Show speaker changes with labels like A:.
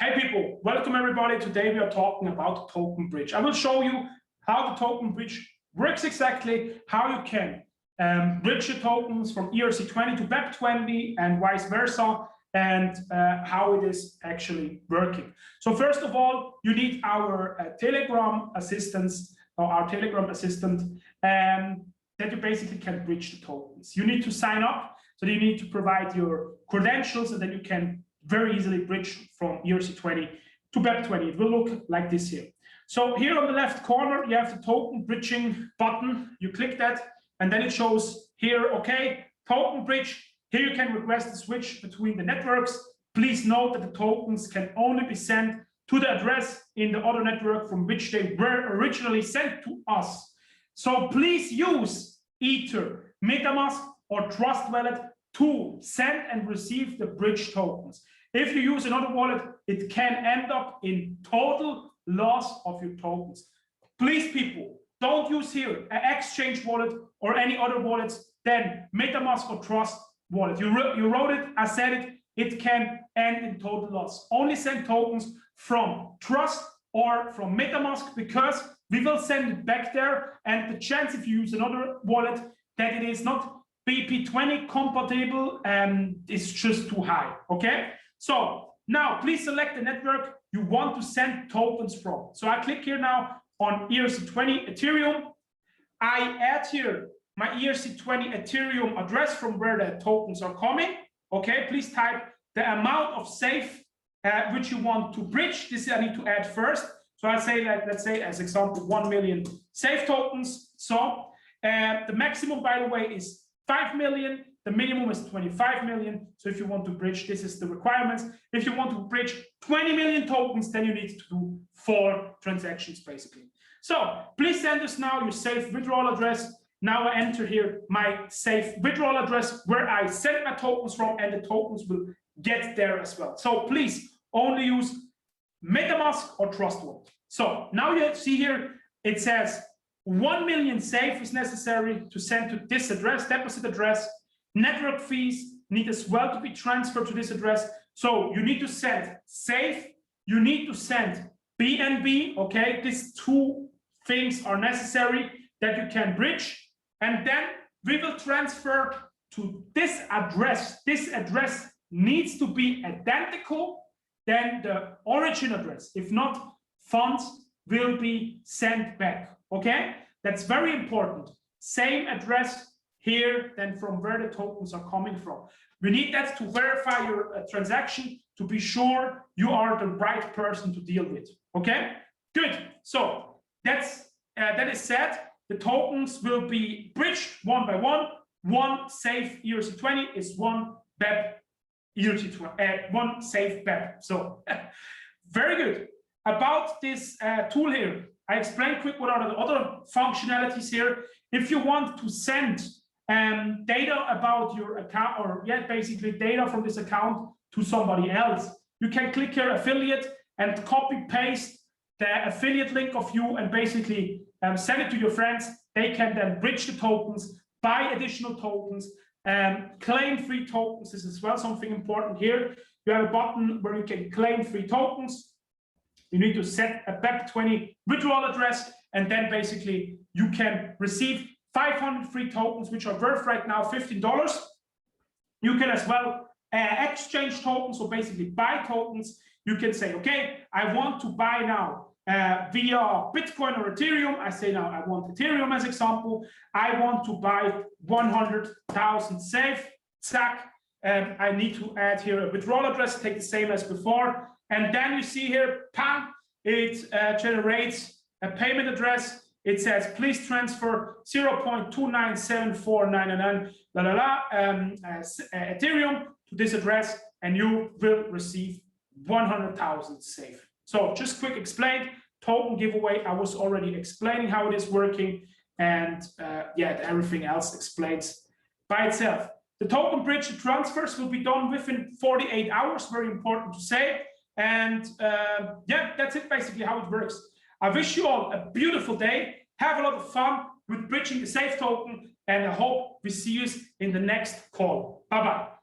A: Hey people, welcome everybody. Today we are talking about token bridge. I will show you how the token bridge works exactly, how you can bridge your tokens from ERC20 to BEP20 and vice versa, and how it is actually working. So first of all, you need our Telegram assistance, or our Telegram assistant, that you basically can bridge the tokens. You need to sign up, so you need to provide your credentials, and then you can very easily bridge from ERC20 to BEP20. It will look like this here. So here on the left corner, you have the token bridging button. You click that, and then it shows here, okay, token bridge. Here you can request a switch between the networks. Please note that the tokens can only be sent to the address in the other network from which they were originally sent to us. So please use Ether, MetaMask, or Trust Wallet to send and receive the bridge tokens. If you use another wallet, it can end up in total loss of your tokens. Please, people, don't use here an exchange wallet or any other wallets than MetaMask or Trust Wallet. You wrote it, I said it, it can end in total loss. Only send tokens from Trust or from MetaMask, because we will send it back there, and the chance if you use another wallet that it is not BEP20 compatible is just too high, okay? So now please select the network you want to send tokens from. So I click here now on ERC20 Ethereum. I add here my ERC20 Ethereum address from where the tokens are coming, okay? Please type the amount of safe which you want to bridge. This I need to add first. So I say, like, let's say as example, 1 million safe tokens. So the maximum, by the way, is 5 million. The minimum is 25 million. So if you want to bridge, this is the requirements. If you want to bridge 20 million tokens, then you need to do 4 transactions, basically. So please send us now your safe withdrawal address. Now I enter here my safe withdrawal address where I send my tokens from, and the tokens will get there as well. So please only use MetaMask or Trust Wallet. So now you see here, it says 1 million safe is necessary to send to this address, deposit address. Network fees need as well to be transferred to this address. So you need to send safe, you need to send BNB, okay? These 2 things are necessary that you can bridge. And then we will transfer to this address. This address needs to be identical than the origin address. If not, funds will be sent back, okay? That's very important. Same address here than from where the tokens are coming from. We need that to verify your transaction, to be sure you are the right person to deal with, okay? Good, so that is said. The tokens will be bridged one by one. One safe ERC20 is one BEP ERC20, one safe BEP. So very good. About this tool here, I explained quick what are the other functionalities here. If you want to send data about your account, or basically data from this account to somebody else, you can click here affiliate and copy paste the affiliate link of you, and basically send it to your friends. They can then bridge the tokens, buy additional tokens, claim free tokens. This is as well something important here. You have a button where you can claim free tokens. You need to set a BEP20 withdrawal address, and then basically you can receive 500 free tokens, which are worth right now $15. You can as well exchange tokens, so basically buy tokens. You can say, okay, I want to buy now via Bitcoin or Ethereum. I say now I want Ethereum as example. I want to buy 100,000 safe. Zack. I need to add here a withdrawal address, take the same as before. And then you see here, bam, it generates a payment address. It says, please transfer 0.2974999 Ethereum to this address, and you will receive 100,000 safe. So just quick explained, token giveaway. I was already explaining how it is working, and everything else explains by itself. The token bridge transfers will be done within 48 hours, very important to say. And that's it, basically how it works. I wish you all a beautiful day. Have a lot of fun with bridging the safe token, and I hope we see you in the next call. Bye-bye.